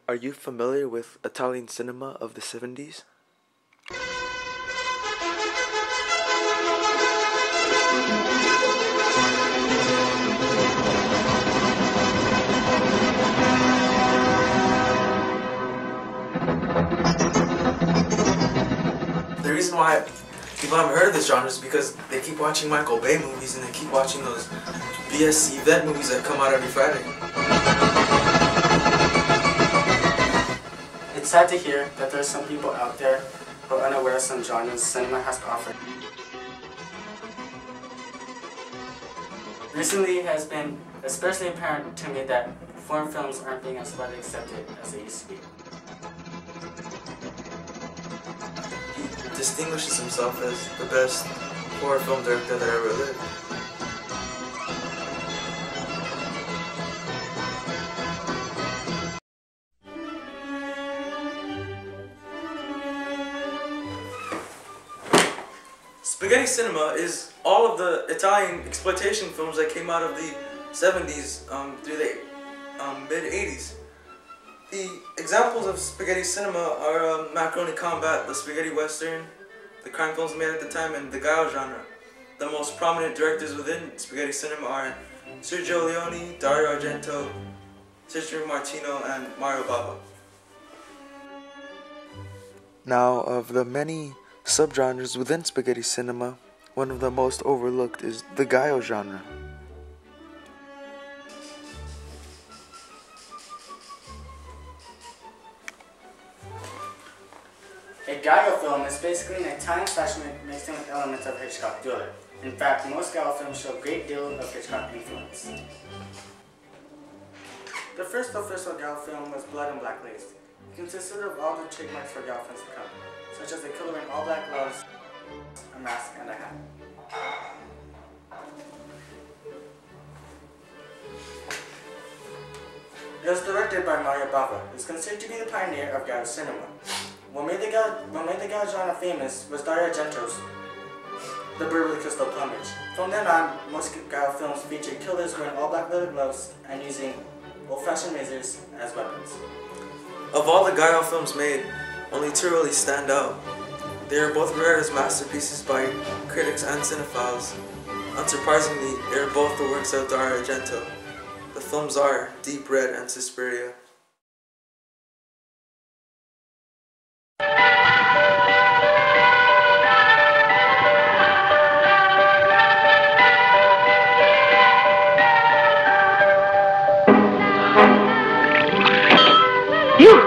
Are you familiar with Italian cinema of the 70s? The reason why people haven't heard of this genre is because they keep watching Michael Bay movies and they keep watching those BS event movies that come out every Friday. It's sad to hear that there are some people out there who are unaware of some genres cinema has to offer. Recently, it has been especially apparent to me that foreign films aren't being as widely accepted as they used to be. He distinguishes himself as the best horror film director that ever lived. Spaghetti cinema is all of the Italian exploitation films that came out of the 70s through the mid-80s. The examples of spaghetti cinema are Macaroni Combat, the spaghetti western, the crime films made at the time, and the Giallo genre. The most prominent directors within spaghetti cinema are Sergio Leone, Dario Argento, Ciccio Martino, and Mario Bava. Now, of the many subgenres within spaghetti cinema, one of the most overlooked is the Giallo genre. A Giallo film is basically an Italian slasher mixed in with elements of Hitchcock thriller. In fact, most Giallo films show a great deal of Hitchcock influence. The first official Giallo film was Blood and Black Lace. It consisted of all the trademarks for Giallo films to come, such as a killer in all black gloves, a mask, and a hat. It was directed by Mario Bava, who is considered to be the pioneer of Giallo cinema. What made the Giallo genre famous was Dario Argento's The Bird with the Crystal Plumage. From then on, most Giallo films featured killers wearing all black leather gloves and using old-fashioned razors as weapons. Of all the Giallo films made, only two really stand out. They are both regarded as masterpieces by critics and cinephiles. Unsurprisingly, they are both the works of Dario Argento. The films are Deep Red and Suspiria. You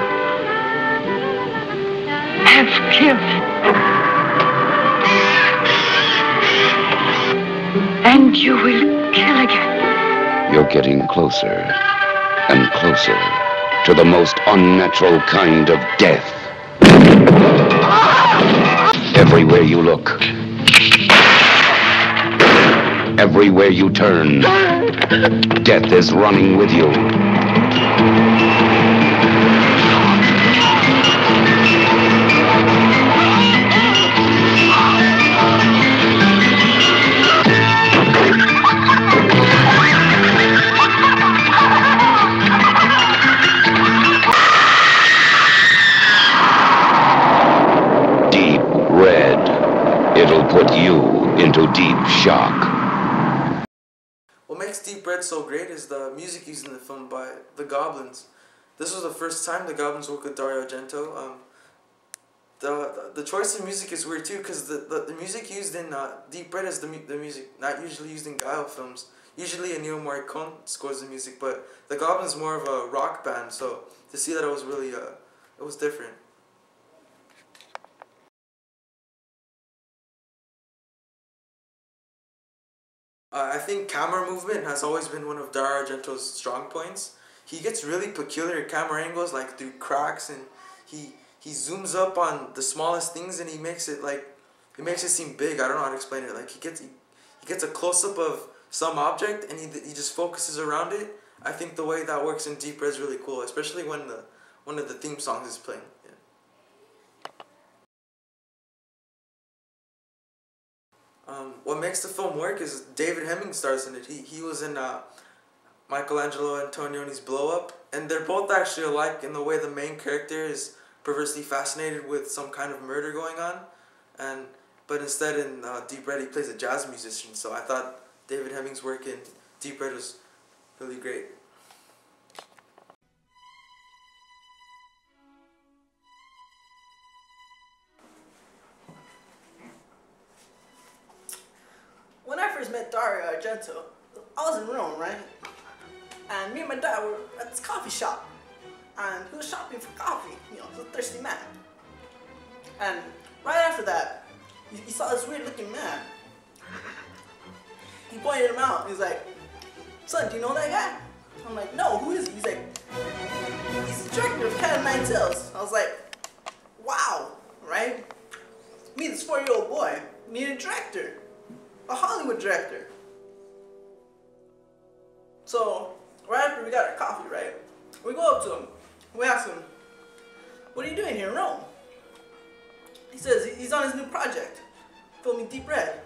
have killed, and you will kill again. You're getting closer and closer to the most unnatural kind of death. Everywhere you look, everywhere you turn, death is running with you. It'll put you into deep shock. What makes Deep Red so great is the music used in the film by the Goblins. This was the first time the Goblins worked with Dario Argento. The choice of music is weird too, because the music used in Deep Red is the music not usually used in Giallo films. Usually Ennio Morricone scores the music, but the Goblins more of a rock band, so to see that it was really it was different. I think camera movement has always been one of Dario Argento's strong points. He gets really peculiar camera angles, like through cracks, and he zooms up on the smallest things and he makes it seem big. I don't know how to explain it. Like he gets a close up of some object and he just focuses around it. I think the way that works in Deep Red is really cool, especially when one of the theme songs is playing. Yeah. What makes the film work is David Hemming stars in it. He was in Michelangelo Antonioni's Blow Up, and they're both actually alike in the way the main character is perversely fascinated with some kind of murder going on, but instead in Deep Red he plays a jazz musician. So I thought David Hemming's work in Deep Red was really great. When I first met Dario Argento, I was in Rome, right? And me and my dad were at this coffee shop. And he was shopping for coffee, he's a thirsty man. And right after that, he saw this weird looking man. He pointed him out, he's like, "Son, do you know that guy?" I'm like, "No, who is he?" He's like, "He's the director of Cat o' Nine Tails." I was like, wow, right? Me, this 4-year-old boy, needed a director. A Hollywood director. So, right after we got our coffee, right? We go up to him. We ask him, "What are you doing here in Rome?" He says he's on his new project, filming Deep Red.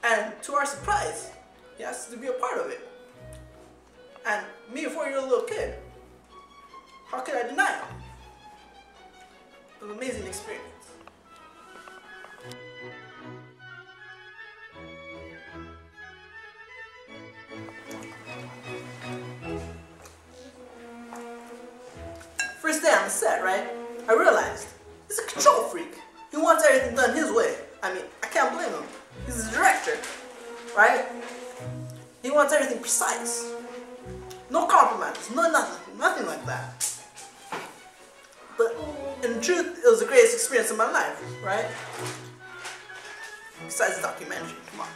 And to our surprise, he asked us to be a part of it. And me, a 4-year-old little kid, how could I deny it? It was an amazing experience. First day on the set, right? I realized he's a control freak. He wants everything done his way. I mean, I can't blame him. He's the director, right? He wants everything precise. No compromises, nothing like that. But in truth, it was the greatest experience of my life, right? Besides the documentary, come on.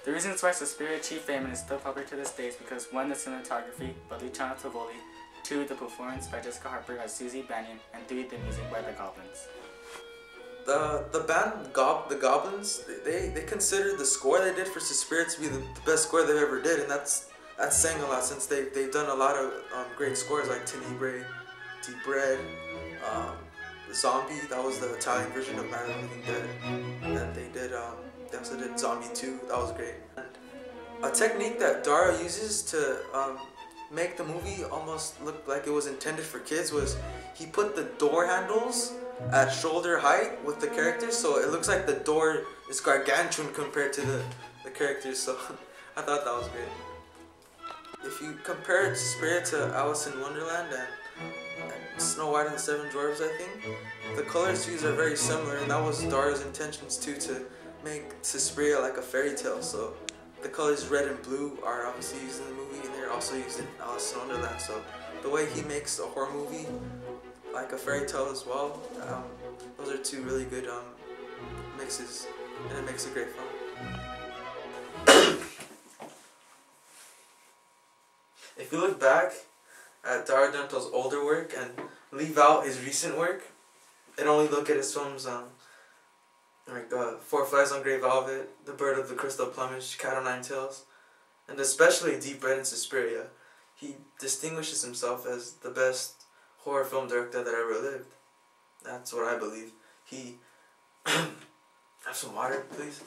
The reasons why Suspiria achieved fame and is still popular to this day is because 1. The cinematography by Luciano Tovoli, 2. The performance by Jessica Harper as Susie Bannion, and 3. The music by the Goblins. The band the Goblins, they consider the score they did for Suspiria to be the best score they've ever did, and that's saying a lot since they've done a lot of great scores like Tenebrae, Deep Red, Zombie. That was the Italian version of Night of the Living Dead, and they also did Zombie 2. That was great. And a technique that Dario uses to make the movie almost look like it was intended for kids was he put the door handles at shoulder height with the characters, so it looks like the door is gargantuan compared to the characters, so I thought that was great. If you compare Suspiria to Alice in Wonderland and Snow White and the Seven Dwarfs, I think, the colors used are very similar, and that was Dario's intentions too, to make Suspiria like a fairy tale. So the colors red and blue are obviously used in the movie, and they're also used in Alice in Wonderland. So the way he makes a horror movie like a fairy tale as well, those are two really good mixes, and it makes a great film. If you look back at Dario Argento's older work and leave out his recent work, and only look at his films like Four Flies on Grey Velvet, The Bird of the Crystal Plumage, Cat o' Nine Tails, and especially Deep Red and Suspiria, he distinguishes himself as the best horror film director that ever lived. That's what I believe. He... Have some water, please?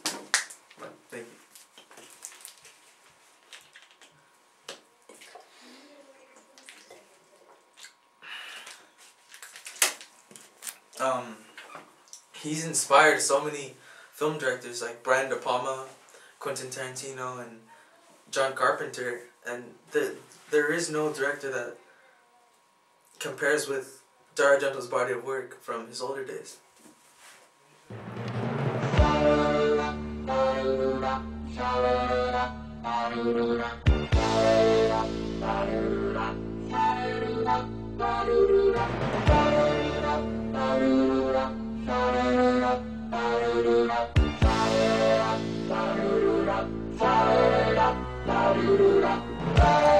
Thank you. He's inspired so many film directors like Brian De Palma, Quentin Tarantino, and John Carpenter, and there is no director that compares with Dario Argento's body of work from his older days. Bye.